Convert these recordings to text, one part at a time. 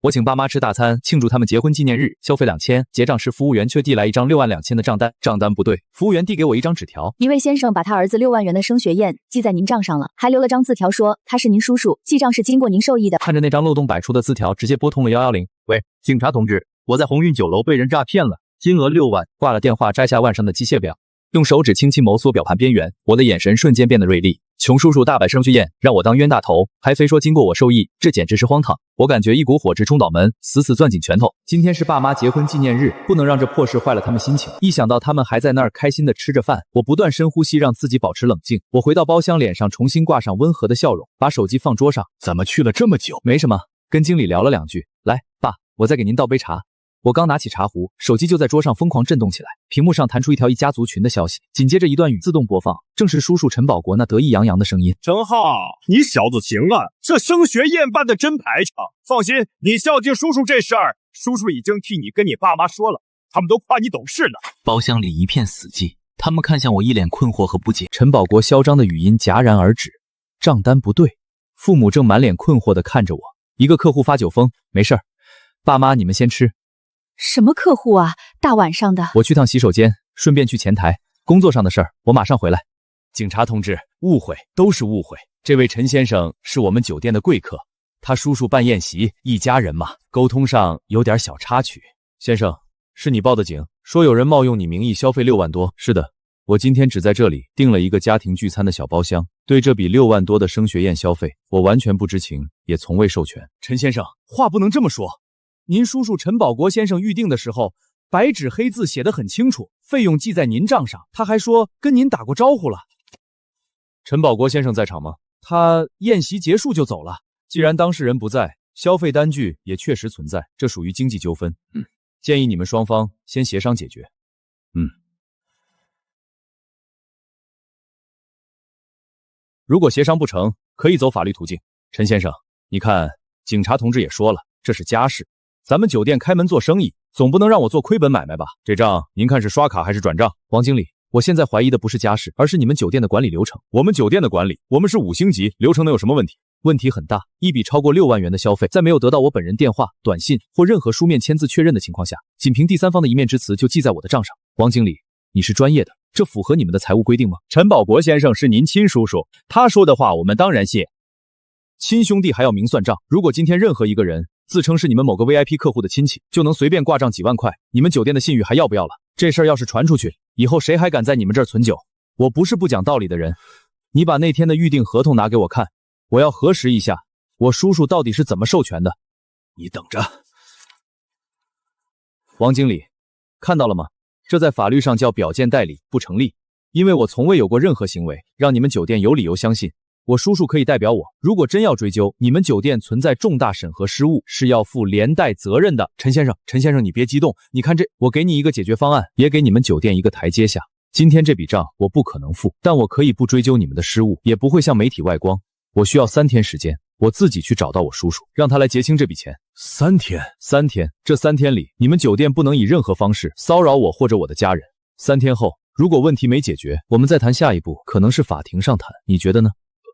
我请爸妈吃大餐，庆祝他们结婚纪念日，消费2000，结账时服务员却递来一张62000的账单，账单不对，服务员递给我一张纸条，一位先生把他儿子6万元的升学宴记在您账上了，还留了张字条说他是您叔叔，记账是经过您授意的。看着那张漏洞百出的字条，直接拨通了110。喂，警察同志，我在鸿运酒楼被人诈骗了，金额6万。挂了电话，摘下腕上的机械表，用手指轻轻摩挲表盘边缘，我的眼神瞬间变得锐利。穷叔叔大摆升学宴，让我当冤大头，还非说经过我授意，这简直是荒唐！我感觉一股火直冲脑门，死死攥紧拳头。今天是爸妈结婚纪念日，不能让这破事坏了他们心情。一想到他们还在那儿开心的吃着饭，我不断深呼吸，让自己保持冷静。我回到包厢，脸上重新挂上温和的笑容，把手机放桌上。怎么去了这么久？没什么，跟经理聊了2句。来，爸，我再给您倒杯茶。我刚拿起茶壶，手机就在桌上疯狂震动起来，屏幕上弹出一条一家族群的消息，紧接着一段语自动播放，正是叔叔陈保国那得意洋洋的声音。陈浩，你小子行啊，这升学宴办的真排场。放心，你孝敬叔叔这事儿，叔叔已经替你跟你爸妈说了，他们都夸你懂事呢。包厢里一片死寂，他们看向我，一脸困惑和不解。陈保国嚣张的语音戛然而止，账单不对，父母正满脸困惑地看着我。一个客户发酒疯，没事儿，爸妈你们先吃。什么客户啊？大晚上的。我去趟洗手间，顺便去前台，工作上的事儿，我马上回来。警察同志，误会，都是误会。这位陈先生是我们酒店的贵客，他叔叔办宴席，一家人嘛，沟通上有点小插曲。先生，是你报的警，说有人冒用你名义消费6万多。是的，我今天只在这里订了一个家庭聚餐的小包厢，对这笔6万多的升学宴消费，我完全不知情，也从未授权。陈先生，话不能这么说。您叔叔陈保国先生预定的时候，白纸黑字写得很清楚，费用记在您账上。他还说跟您打过招呼了。陈保国先生在场吗？他宴席结束就走了。既然当事人不在，消费单据也确实存在，这属于经济纠纷。建议你们双方先协商解决。如果协商不成，可以走法律途径。陈先生，你看，警察同志也说了，这是家事。咱们酒店开门做生意，总不能让我做亏本买卖吧？这账您看是刷卡还是转账？王经理，我现在怀疑的不是家事，而是你们酒店的管理流程。我们酒店的管理，我们是5星级，流程能有什么问题？问题很大，一笔超过6万元的消费，在没有得到我本人电话、短信或任何书面签字确认的情况下，仅凭第三方的一面之词就记在我的账上。王经理，你是专业的，这符合你们的财务规定吗？陈保国先生是您亲叔叔，他说的话我们当然信。亲兄弟还要明算账，如果今天任何一个人自称是你们某个 VIP 客户的亲戚，就能随便挂账几万块，你们酒店的信誉还要不要了？这事儿要是传出去，以后谁还敢在你们这儿存酒？我不是不讲道理的人，你把那天的预订合同拿给我看，我要核实一下，我叔叔到底是怎么授权的。你等着。王经理，看到了吗？这在法律上叫表见代理，不成立，因为我从未有过任何行为让你们酒店有理由相信我叔叔可以代表我，如果真要追究，你们酒店存在重大审核失误，是要负连带责任的。陈先生，你别激动，你看这，我给你一个解决方案，也给你们酒店一个台阶下。今天这笔账我不可能付，但我可以不追究你们的失误，也不会向媒体外光。我需要3天时间，我自己去找到我叔叔，让他来结清这笔钱。3天？3天，这3天里，你们酒店不能以任何方式骚扰我或者我的家人。3天后，如果问题没解决，我们再谈下一步，可能是法庭上谈，你觉得呢？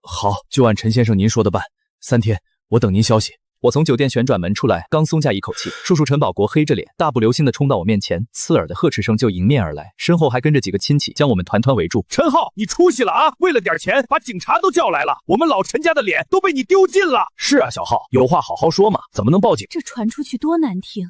好，就按陈先生您说的办。3天，我等您消息。我从酒店旋转门出来，刚松下一口气，叔叔陈保国黑着脸，大步流星地冲到我面前，刺耳的呵斥声就迎面而来，身后还跟着几个亲戚，将我们团团围住。陈浩，你出息了啊！为了点钱，把警察都叫来了，我们老陈家的脸都被你丢尽了。是啊，小浩，有话好好说嘛，怎么能报警？这传出去多难听。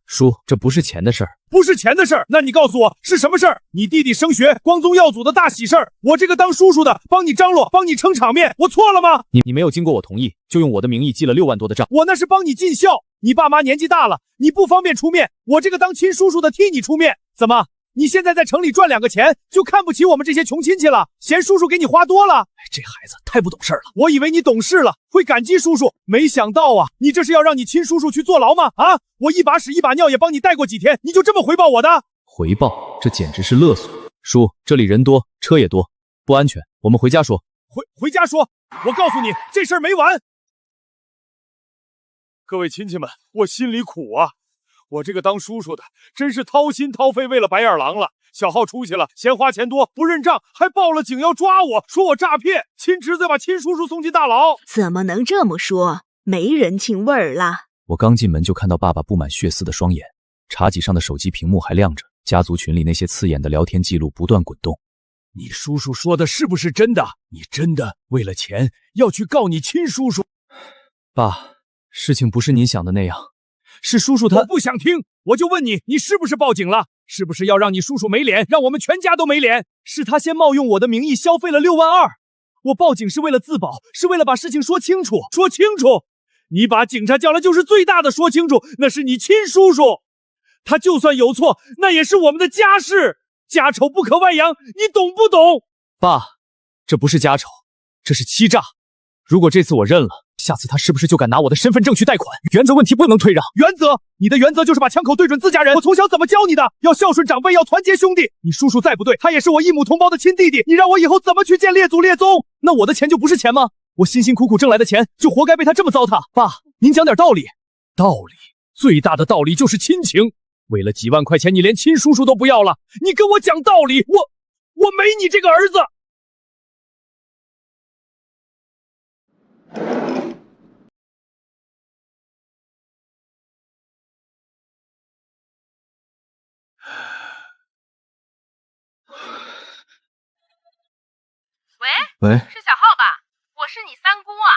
叔，这不是钱的事儿。不是钱的事儿，那你告诉我是什么事儿？你弟弟升学，光宗耀祖的大喜事儿，我这个当叔叔的帮你张罗，帮你撑场面，我错了吗？你没有经过我同意，就用我的名义记了6万多的账，我那是帮你尽孝。你爸妈年纪大了，你不方便出面，我这个当亲叔叔的替你出面。怎么？你现在在城里赚2个钱，就看不起我们这些穷亲戚了？嫌叔叔给你花多了？这孩子太不懂事了。我以为你懂事了，会感激叔叔，没想到啊，你这是要让你亲叔叔去坐牢吗？啊，我一把屎一把尿也帮你带过几天，你就这么回报我的？回报？这简直是勒索！叔，这里人多，车也多，不安全，我们回家说。回家说？我告诉你，这事儿没完。各位亲戚们，我心里苦啊。我这个当叔叔的真是掏心掏肺为了白眼狼了。小浩出息了，嫌花钱多不认账，还报了警要抓我，说我诈骗，亲侄子把亲叔叔送进大牢。怎么能这么说？没人情味儿了。我刚进门就看到爸爸布满血丝的双眼，茶几上的手机屏幕还亮着，家族群里那些刺眼的聊天记录不断滚动。你叔叔说的是不是真的？你真的为了钱要去告你亲叔叔？爸，事情不是您想的那样，是叔叔他……我不想听，我就问你，你是不是报警了？是不是要让你叔叔没脸，让我们全家都没脸？是他先冒用我的名义消费了6万2，我报警是为了自保，是为了把事情说清楚。你把警察叫来就是最大的说清楚，那是你亲叔叔，他就算有错，那也是我们的家事，家丑不可外扬，你懂不懂？爸，这不是家丑，这是欺诈。如果这次我认了，下次他是不是就敢拿我的身份证去贷款？原则问题不能退让。原则？你的原则就是把枪口对准自家人。我从小怎么教你的？要孝顺长辈，要团结兄弟。你叔叔再不对，他也是我一母同胞的亲弟弟。你让我以后怎么去见列祖列宗？那我的钱就不是钱吗？我辛辛苦苦挣来的钱，就活该被他这么糟蹋。爸，您讲点道理。道理？最大的道理就是亲情。为了几万块钱，你连亲叔叔都不要了？你跟我讲道理，我没你这个儿子。喂，喂，是小浩吧？我是你三姑啊！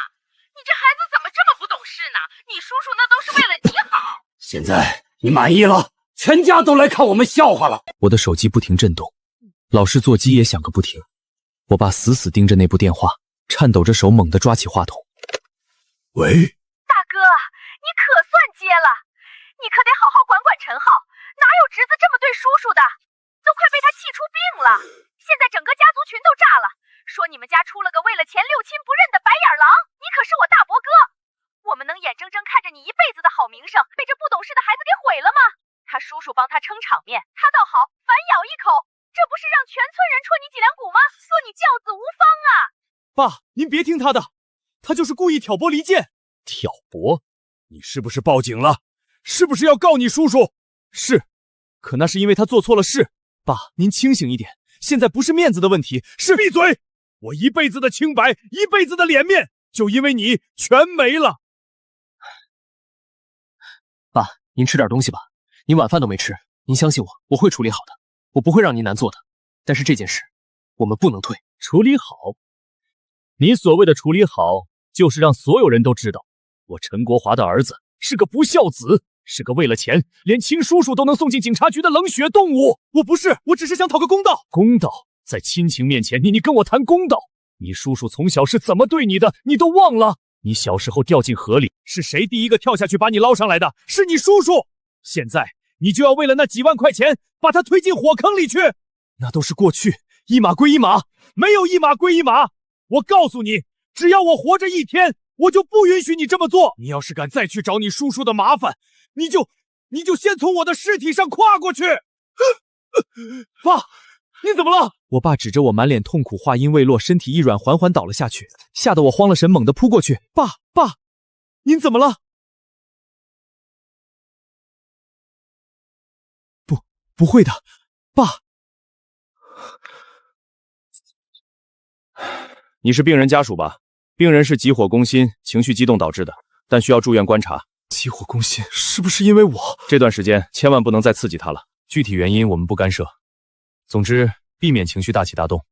你这孩子怎么这么不懂事呢？你叔叔那都是为了你好。现在你满意了？全家都来看我们笑话了。我的手机不停震动，老式座机也响个不停。我爸死死盯着那部电话，颤抖着手猛地抓起话筒。喂，大哥，你可算接了，你可得好好管管陈浩，哪有侄子这么对叔叔的？都快被他气出病了。现在整个家族群都炸了，说你们家出了个为了钱六亲不认的白眼狼。你可是我大伯哥，我们能眼睁睁看着你一辈子的好名声被这不懂事的孩子给毁了吗？他叔叔帮他撑场面，他倒好，反咬一口，这不是让全村人戳你脊梁骨吗？说你教子无方啊！爸，您别听他的，他就是故意挑拨离间。挑拨？你是不是报警了？是不是要告你叔叔？是，可那是因为他做错了事。爸，您清醒一点，现在不是面子的问题，是……闭嘴！我一辈子的清白，一辈子的脸面，就因为你全没了。爸，您吃点东西吧，您晚饭都没吃。您相信我，我会处理好的，我不会让您难做的。但是这件事，我们不能退。处理好？你所谓的处理好，就是让所有人都知道，我陈国华的儿子是个不孝子，是个为了钱连亲叔叔都能送进警察局的冷血动物。我不是，我只是想讨个公道。公道？在亲情面前，你跟我谈公道？你叔叔从小是怎么对你的，你都忘了？你小时候掉进河里，是谁第一个跳下去把你捞上来的？是你叔叔。现在你就要为了那几万块钱把他推进火坑里去？那都是过去，一码归一码。没有一码归一码。我告诉你，只要我活着一天，我就不允许你这么做。你要是敢再去找你叔叔的麻烦，你就先从我的尸体上跨过去。爸，你怎么了？我爸指着我满脸痛苦，话音未落，身体一软，缓缓倒了下去，吓得我慌了神，猛地扑过去。爸，您怎么了？不会的，爸。你是病人家属吧？病人是急火攻心、情绪激动导致的，但需要住院观察。急火攻心，是不是因为我？这段时间千万不能再刺激他了，具体原因我们不干涉。总之，避免情绪大起大动。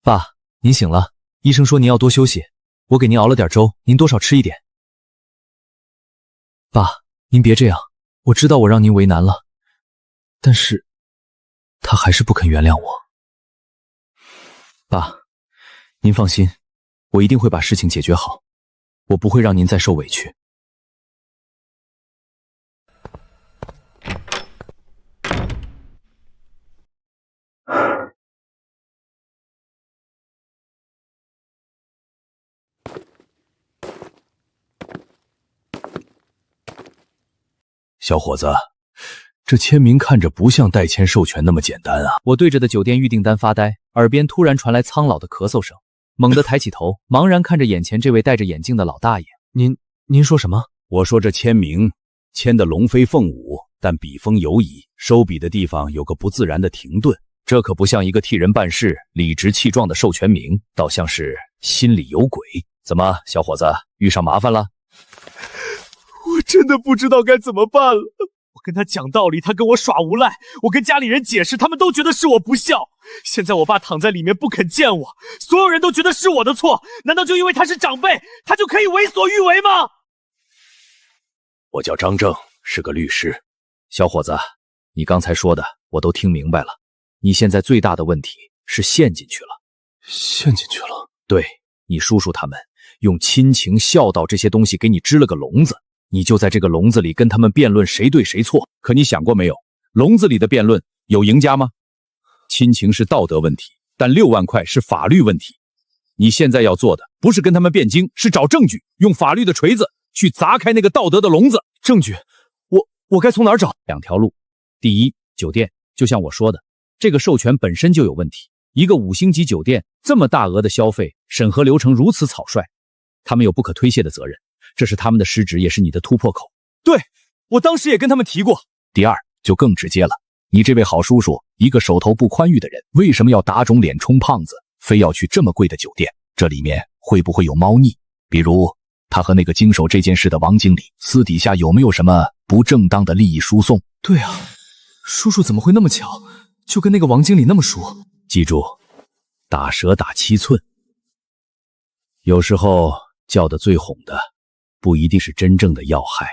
爸，您醒了，医生说您要多休息，我给您熬了点粥，您多少吃一点。爸，您别这样，我知道我让您为难了，但是他还是不肯原谅我。爸，您放心，我一定会把事情解决好，我不会让您再受委屈。小伙子，这签名看着不像代签授权那么简单啊！我对着的酒店预订单发呆，耳边突然传来苍老的咳嗽声，猛地抬起头，茫然看着眼前这位戴着眼镜的老大爷。您说什么？我说这签名签的龙飞凤舞，但笔锋游移，收笔的地方有个不自然的停顿，这可不像一个替人办事、理直气壮的授权名，倒像是心里有鬼。怎么，小伙子遇上麻烦了？我真的不知道该怎么办了。我跟他讲道理，他跟我耍无赖；我跟家里人解释，他们都觉得是我不孝。现在我爸躺在里面不肯见我，所有人都觉得是我的错。难道就因为他是长辈，他就可以为所欲为吗？我叫张正，是个律师。小伙子，你刚才说的我都听明白了。你现在最大的问题是陷进去了。陷进去了？对，你叔叔他们用亲情、孝道这些东西给你支了个笼子，你就在这个笼子里跟他们辩论谁对谁错。可你想过没有，笼子里的辩论有赢家吗？亲情是道德问题，但6万块是法律问题。你现在要做的不是跟他们辩经，是找证据，用法律的锤子去砸开那个道德的笼子。证据？我该从哪儿找？2条路。第一，酒店，就像我说的，这个授权本身就有问题。一个5星级酒店这么大额的消费，审核流程如此草率，他们有不可推卸的责任，这是他们的失职，也是你的突破口。对，我当时也跟他们提过。第二，就更直接了，你这位好叔叔，一个手头不宽裕的人，为什么要打肿脸充胖子，非要去这么贵的酒店？这里面会不会有猫腻？比如他和那个经手这件事的王经理私底下有没有什么不正当的利益输送？对啊，叔叔怎么会那么巧，就跟那个王经理那么熟？记住，打蛇打7寸。有时候叫的最哄的，不一定是真正的要害。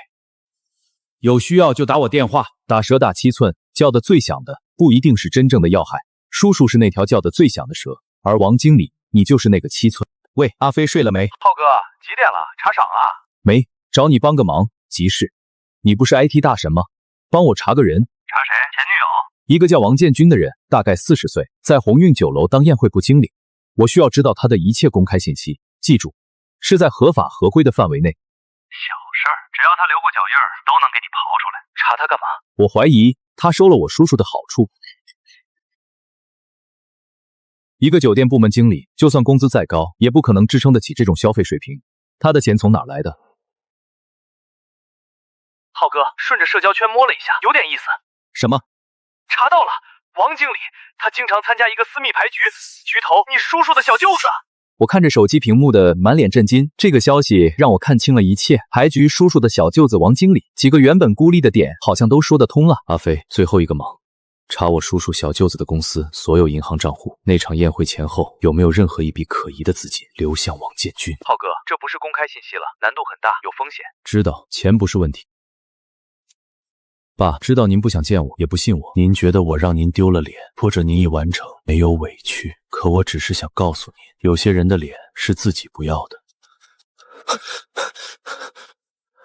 有需要就打我电话。打蛇打7寸，叫的最响的，不一定是真正的要害。叔叔是那条叫的最响的蛇，而王经理，你就是那个7寸。喂，阿飞睡了没？浩哥，几点了？查赏啊？没，找你帮个忙，急事。你不是 IT 大神吗？帮我查个人。查谁？前女友？一个叫王建军的人，大概40岁，在鸿运酒楼当宴会部经理。我需要知道他的一切公开信息，记住，是在合法合规的范围内。小事儿，只要他留过脚印儿，都能给你刨出来。查他干嘛？我怀疑他收了我叔叔的好处。一个酒店部门经理，就算工资再高，也不可能支撑得起这种消费水平。他的钱从哪来的？浩哥，顺着社交圈摸了一下，有点意思。什么？查到了，王经理，他经常参加一个私密牌局，局头你叔叔的小舅子。我看着手机屏幕的满脸震惊，这个消息让我看清了一切。牌局叔叔的小舅子王经理，几个原本孤立的点好像都说得通了。阿飞，最后一个忙，查我叔叔小舅子的公司所有银行账户，那场宴会前后有没有任何一笔可疑的资金流向王建军？浩哥，这不是公开信息了，难度很大，有风险。知道，钱不是问题。爸，知道您不想见我，也不信我。您觉得我让您丢了脸，或者您已完成，没有委屈。可我只是想告诉您，有些人的脸是自己不要的。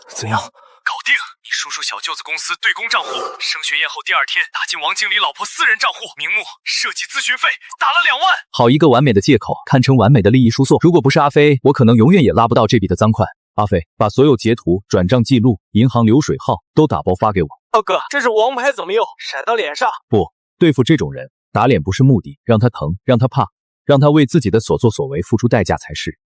怎样？搞定！你叔叔小舅子公司对公账户，升学宴后第2天打进王经理老婆私人账户，名目设计咨询费打了2万。好一个完美的借口，堪称完美的利益输送。如果不是阿飞，我可能永远也拉不到这笔的赃款。阿飞，把所有截图、转账记录、银行流水号都打包发给我。浩哥，这是王牌怎么用？甩到脸上？不，对付这种人，打脸不是目的，让他疼，让他怕，让他为自己的所作所为付出代价才是。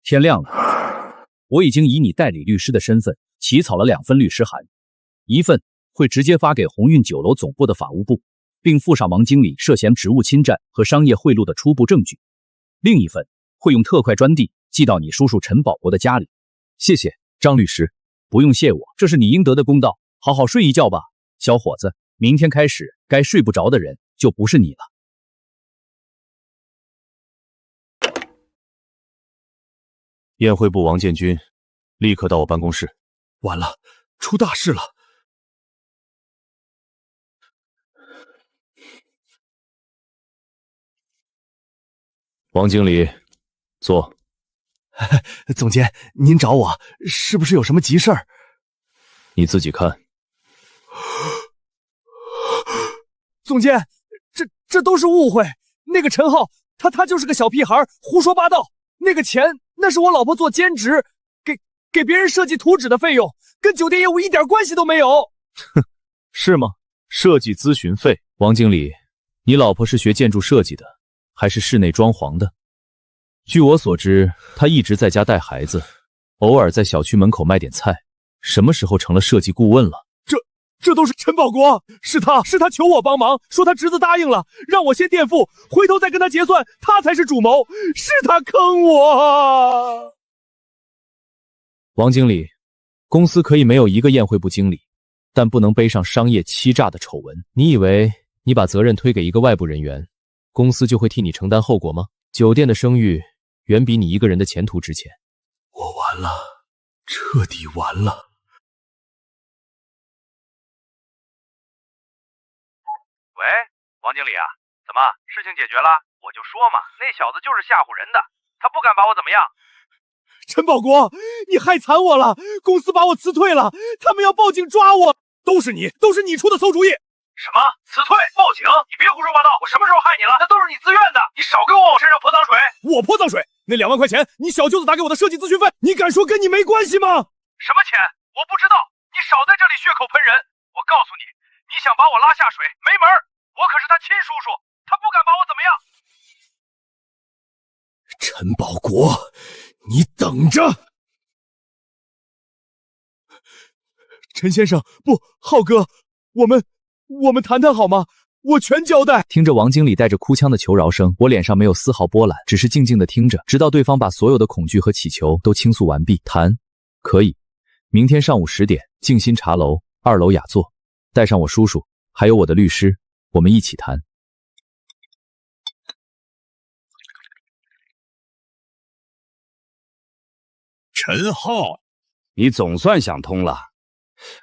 天亮了，我已经以你代理律师的身份起草了2份律师函，一份会直接发给鸿运酒楼总部的法务部，并附上王经理涉嫌职务侵占和商业贿赂的初步证据；另一份会用特快专递寄到你叔叔陈宝国的家里。谢谢，张律师。不用谢我，这是你应得的公道。好好睡一觉吧，小伙子。明天开始，该睡不着的人就不是你了。宴会部王建军，立刻到我办公室。完了，出大事了！王经理，坐。总监，您找我是不是有什么急事儿？你自己看。总监，这都是误会。那个陈浩，他就是个小屁孩，胡说八道。那个钱，那是我老婆做兼职，给别人设计图纸的费用，跟酒店业务一点关系都没有。哼，是吗？设计咨询费。王经理，你老婆是学建筑设计的，还是室内装潢的？据我所知，他一直在家带孩子，偶尔在小区门口卖点菜。什么时候成了设计顾问了？这都是陈保国，是他求我帮忙，说他侄子答应了，让我先垫付，回头再跟他结算，他才是主谋，是他坑我。王经理，公司可以没有一个宴会部经理，但不能背上商业欺诈的丑闻。你以为你把责任推给一个外部人员，公司就会替你承担后果吗？酒店的声誉远比你一个人的前途值钱。我完了，彻底完了。喂，王经理啊，怎么事情解决了？我就说嘛，那小子就是吓唬人的，他不敢把我怎么样。陈保国，你害惨我了，公司把我辞退了，他们要报警抓我，都是你出的馊主意。什么辞退报警？你别胡说八道，我什么时候害你了？那都是你自愿的，你少给我往我身上泼脏水。我泼脏水？那2万块钱，你小舅子打给我的设计咨询费，你敢说跟你没关系吗？什么钱？我不知道，你少在这里血口喷人。我告诉你，你想把我拉下水，没门儿！我可是他亲叔叔，他不敢把我怎么样。陈保国，你等着！陈先生，不，浩哥，我们谈谈好吗？我全交代。听着王经理带着哭腔的求饶声，我脸上没有丝毫波澜，只是静静的听着，直到对方把所有的恐惧和祈求都倾诉完毕。谈，可以。明天上午10点，静心茶楼2楼雅座，带上我叔叔，还有我的律师，我们一起谈。陈浩，你总算想通了。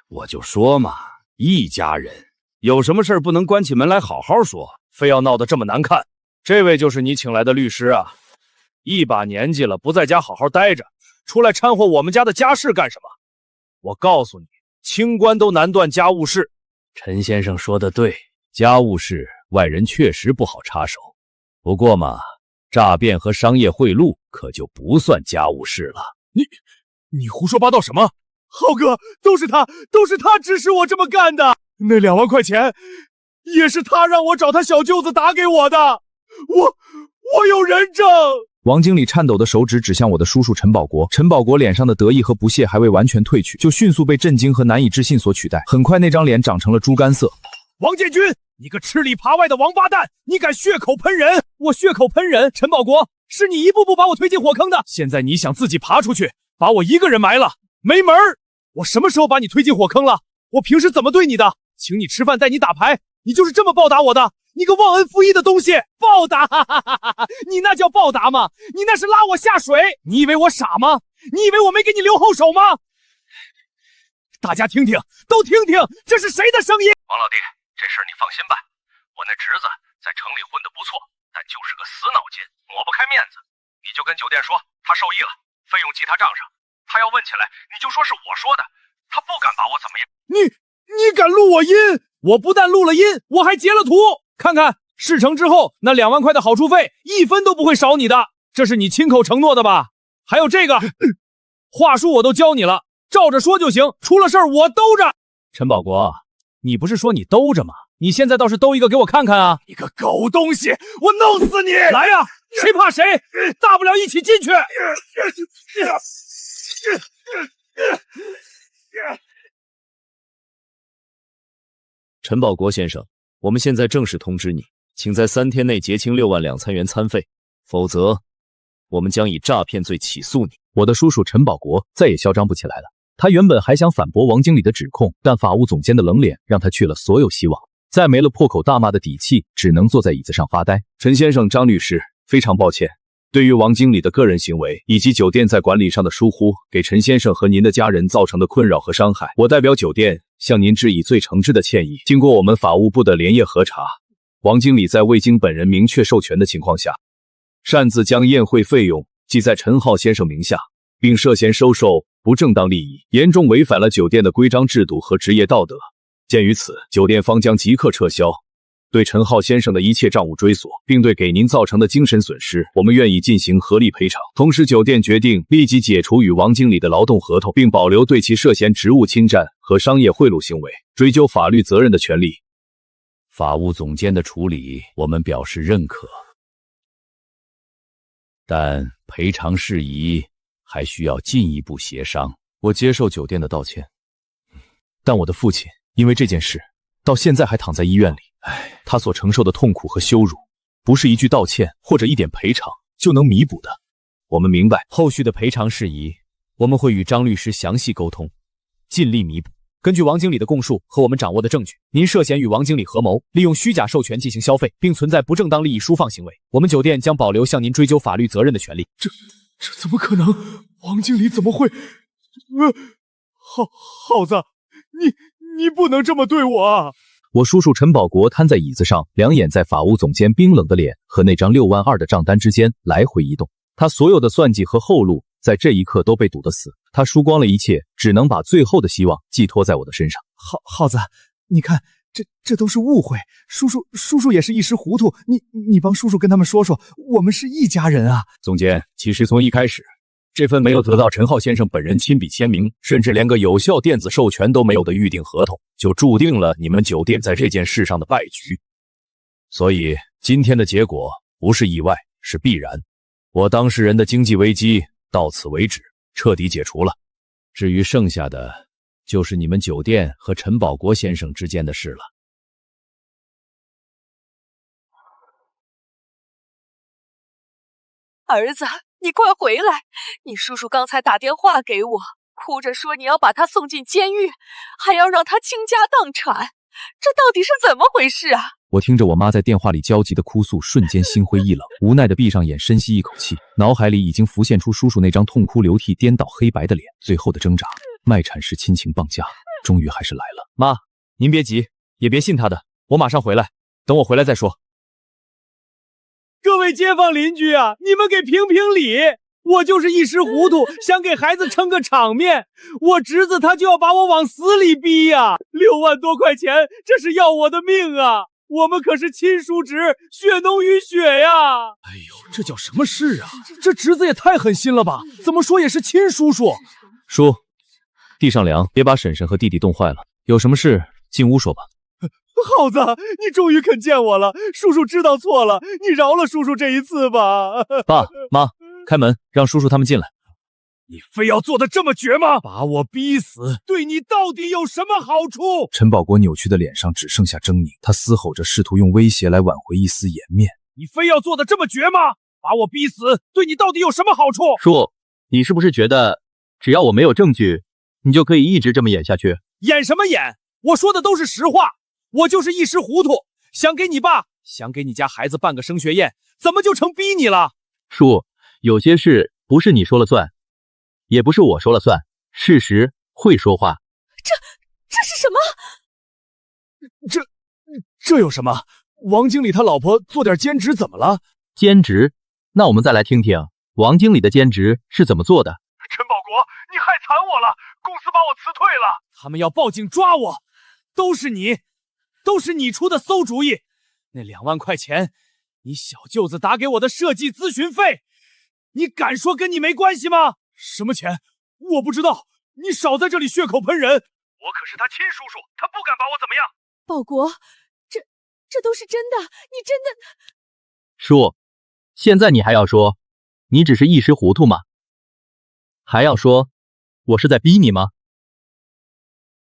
我就说嘛，一家人有什么事不能关起门来好好说，非要闹得这么难看。这位就是你请来的律师啊？一把年纪了，不在家好好待着，出来掺和我们家的家事干什么？我告诉你，清官都难断家务事。陈先生说的对，家务事外人确实不好插手。不过嘛，诈骗和商业贿赂可就不算家务事了。你胡说八道什么？浩哥，都是他指使我这么干的。那2万块钱也是他让我找他小舅子打给我的，我有人证。王经理颤抖的手指指向我的叔叔陈保国，陈保国脸上的得意和不屑还未完全褪去，就迅速被震惊和难以置信所取代。很快，那张脸长成了猪肝色。王建军，你个吃里扒外的王八蛋，你敢血口喷人！我血口喷人？陈保国，是你一步步把我推进火坑的。现在你想自己爬出去，把我一个人埋了，没门儿！我什么时候把你推进火坑了？我平时怎么对你的？请你吃饭，带你打牌，你就是这么报答我的？你个忘恩负义的东西！报答？你那叫报答吗？你那是拉我下水！你以为我傻吗？你以为我没给你留后手吗？大家听听，都听听，这是谁的声音？王老弟，这事你放心办，我那侄子在城里混得不错，但就是个死脑筋，抹不开面子。你就跟酒店说他受益了，费用记他账上。他要问起来，你就说是我说的，他不敢把我怎么样。你敢录我音？我不但录了音，我还截了图，看看事成之后那2万块的好处费1分都不会少你的，这是你亲口承诺的吧？还有这个话术我都教你了，照着说就行，出了事儿我兜着。陈保国，你不是说你兜着吗？你现在倒是兜一个给我看看啊！你个狗东西，我弄死你！来呀，谁怕谁？大不了一起进去。陈保国先生，我们现在正式通知你，请在3天内结清6万2参元餐费，否则我们将以诈骗罪起诉你。我的叔叔陈保国再也嚣张不起来了。他原本还想反驳王经理的指控，但法务总监的冷脸让他去了所有希望，再没了破口大骂的底气，只能坐在椅子上发呆。陈先生、张律师，非常抱歉，对于王经理的个人行为以及酒店在管理上的疏忽，给陈先生和您的家人造成的困扰和伤害，我代表酒店向您致以最诚挚的歉意。经过我们法务部的连夜核查，王经理在未经本人明确授权的情况下，擅自将宴会费用记在陈浩先生名下，并涉嫌收受不正当利益，严重违反了酒店的规章制度和职业道德。鉴于此，酒店方将即刻撤销对陈浩先生的一切账务追索，并对给您造成的精神损失，我们愿意进行合理赔偿。同时，酒店决定立即解除与王经理的劳动合同，并保留对其涉嫌职务侵占和商业贿赂行为追究法律责任的权利。法务总监的处理，我们表示认可。但赔偿事宜还需要进一步协商。我接受酒店的道歉，但我的父亲因为这件事到现在还躺在医院里。他所承受的痛苦和羞辱，不是一句道歉或者一点赔偿就能弥补的。我们明白后续的赔偿事宜，我们会与张律师详细沟通，尽力弥补。根据王经理的供述和我们掌握的证据，您涉嫌与王经理合谋，利用虚假授权进行消费，并存在不正当利益输放行为。我们酒店将保留向您追究法律责任的权利。这怎么可能？王经理怎么会？耗子，你不能这么对我啊！我叔叔陈保国瘫在椅子上，两眼在法务总监冰冷的脸和那张6万2的账单之间来回移动。他所有的算计和后路在这一刻都被堵得死。他输光了一切，只能把最后的希望寄托在我的身上。耗子，你看，这都是误会。叔叔也是一时糊涂，你帮叔叔跟他们说说，我们是一家人啊。总监，其实从一开始，这份没有得到陈浩先生本人亲笔签名，甚至连个有效电子授权都没有的预定合同，就注定了你们酒店在这件事上的败局。所以今天的结果不是意外，是必然。我当事人的经济危机到此为止，彻底解除了。至于剩下的，就是你们酒店和陈保国先生之间的事了。儿子，你快回来！你叔叔刚才打电话给我，哭着说你要把他送进监狱，还要让他倾家荡产，这到底是怎么回事啊？我听着我妈在电话里焦急的哭诉，瞬间心灰意冷，无奈的闭上眼，深吸一口气，脑海里已经浮现出叔叔那张痛哭流涕、颠倒黑白的脸，最后的挣扎，卖产时亲情绑架，终于还是来了。妈，您别急，也别信他的，我马上回来，等我回来再说。各位街坊邻居啊，你们给评评理！我就是一时糊涂，想给孩子撑个场面，我侄子他就要把我往死里逼呀！6万多块钱，这是要我的命啊！我们可是亲叔侄，血浓于血呀！哎呦，这叫什么事啊？这侄子也太狠心了吧！怎么说也是亲叔叔。叔，地上凉，别把婶婶和弟弟冻坏了。有什么事进屋说吧。耗子，你终于肯见我了，叔叔知道错了，你饶了叔叔这一次吧。爸妈，开门，让叔叔他们进来。你非要做的这么绝吗？把我逼死，对你到底有什么好处？陈保国扭曲的脸上只剩下狰狞，他嘶吼着，试图用威胁来挽回一丝颜面。你非要做的这么绝吗？把我逼死，对你到底有什么好处？叔，你是不是觉得只要我没有证据，你就可以一直这么演下去？演什么演？我说的都是实话，我就是一时糊涂，想给你爸，想给你家孩子办个升学宴，怎么就成逼你了？叔，有些事不是你说了算，也不是我说了算，事实会说话。这是什么？这有什么？王经理他老婆做点兼职怎么了？兼职？那我们再来听听王经理的兼职是怎么做的。陈保国，你害惨我了，公司把我辞退了。他们要报警抓我，都是你出的馊主意。那2万块钱，你小舅子打给我的设计咨询费，你敢说跟你没关系吗？什么钱？我不知道，你少在这里血口喷人。我可是他亲叔叔，他不敢把我怎么样。保国，这都是真的，你真的……叔，现在你还要说你只是一时糊涂吗？还要说我是在逼你吗？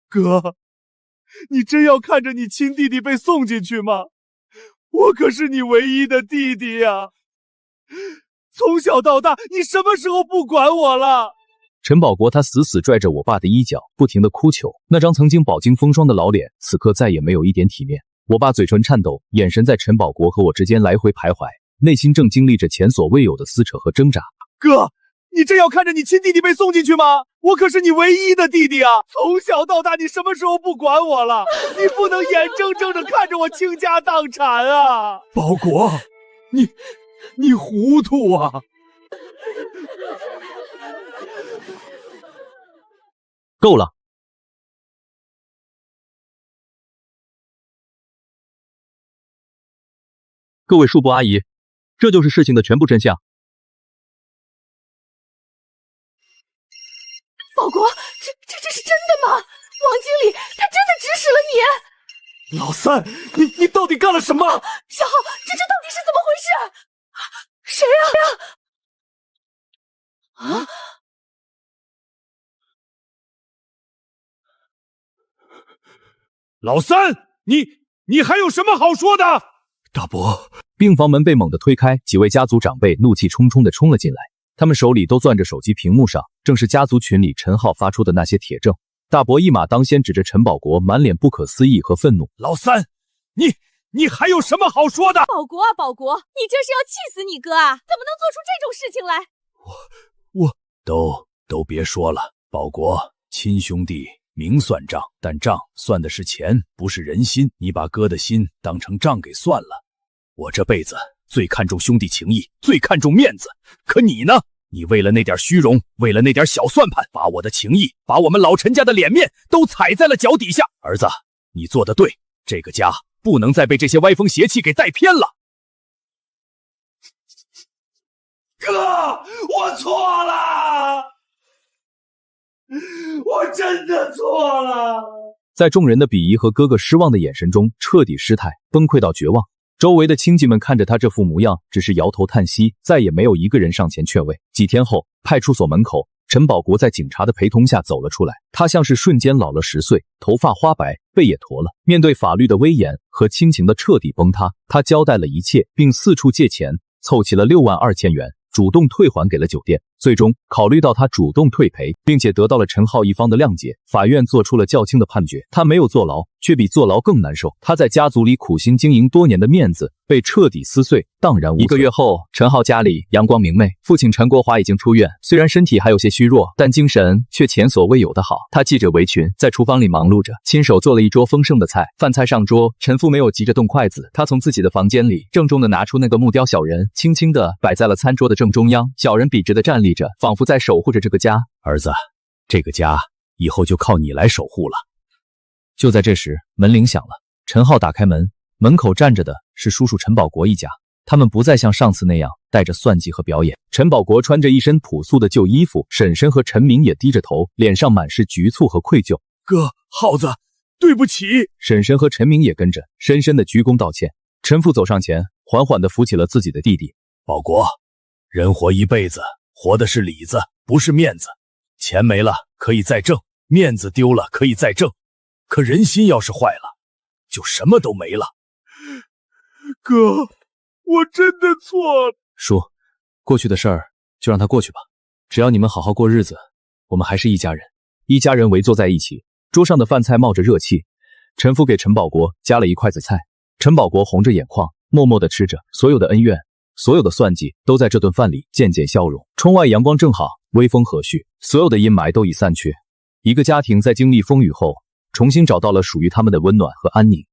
哥，你真要看着你亲弟弟被送进去吗？我可是你唯一的弟弟呀！从小到大，你什么时候不管我了？陈保国他死死拽着我爸的衣角，不停地哭求。那张曾经饱经风霜的老脸，此刻再也没有一点体面。我爸嘴唇颤抖，眼神在陈保国和我之间来回徘徊，内心正经历着前所未有的撕扯和挣扎。哥，你真要看着你亲弟弟被送进去吗？我可是你唯一的弟弟啊！从小到大，你什么时候不管我了？你不能眼睁睁地看着我倾家荡产啊！保国，你糊涂啊！够了！各位叔伯阿姨，这就是事情的全部真相。保国，这是真的吗？王经理他真的指使了你？老三，你到底干了什么？小浩，这到底是怎么回事？谁啊？老三，你还有什么好说的？大伯，病房门被猛地推开，几位家族长辈怒气冲冲地冲了进来，他们手里都攥着手机，屏幕上正是家族群里陈浩发出的那些铁证。大伯一马当先，指着陈保国，满脸不可思议和愤怒：老三，你还有什么好说的？保国啊，保国，你这是要气死你哥啊！怎么能做出这种事情来？都别说了，保国，亲兄弟明算账，但账算的是钱，不是人心。你把哥的心当成账给算了。我这辈子最看重兄弟情谊，最看重面子，可你呢？你为了那点虚荣，为了那点小算盘，把我的情谊，把我们老陈家的脸面都踩在了脚底下。儿子，你做得对，这个家不能再被这些歪风邪气给带偏了。哥，我错了，我真的错了。在众人的鄙夷和哥哥失望的眼神中，彻底失态，崩溃到绝望。周围的亲戚们看着他这副模样，只是摇头叹息，再也没有一个人上前劝慰。几天后，派出所门口，陈保国在警察的陪同下走了出来。他像是瞬间老了10岁，头发花白，背也驼了。面对法律的威严和亲情的彻底崩塌，他交代了一切，并四处借钱，凑齐了6万2千元，主动退还给了酒店。最终考虑到他主动退赔，并且得到了陈浩一方的谅解，法院做出了较轻的判决。他没有坐牢，却比坐牢更难受。他在家族里苦心经营多年的面子被彻底撕碎，荡然无存。1个月后，陈浩家里阳光明媚，父亲陈国华已经出院，虽然身体还有些虚弱，但精神却前所未有的好。他系着围裙，在厨房里忙碌着，亲手做了一桌丰盛的菜。饭菜上桌，陈父没有急着动筷子，他从自己的房间里郑重地拿出那个木雕小人，轻轻地摆在了餐桌的正中央。小人笔直地站立着，仿佛在守护着这个家。儿子，这个家以后就靠你来守护了。就在这时，门铃响了。陈浩打开门，门口站着的是叔叔陈保国一家。他们不再像上次那样带着算计和表演。陈保国穿着一身朴素的旧衣服，婶婶和陈明也低着头，脸上满是局促和愧疚。哥，浩子，对不起。婶婶和陈明也跟着深深的鞠躬道歉。陈父走上前，缓缓地扶起了自己的弟弟。保国，人活一辈子，活的是里子，不是面子。钱没了可以再挣，面子丢了可以再挣，可人心要是坏了，就什么都没了。哥，我真的错了。叔，过去的事儿就让它过去吧，只要你们好好过日子，我们还是一家人。一家人围坐在一起，桌上的饭菜冒着热气。陈父给陈保国夹了一筷子菜，陈保国红着眼眶，默默地吃着。所有的恩怨，所有的算计，都在这顿饭里渐渐消融。窗外阳光正好，微风和煦，所有的阴霾都已散去。一个家庭在经历风雨后，重新找到了属于他们的温暖和安宁。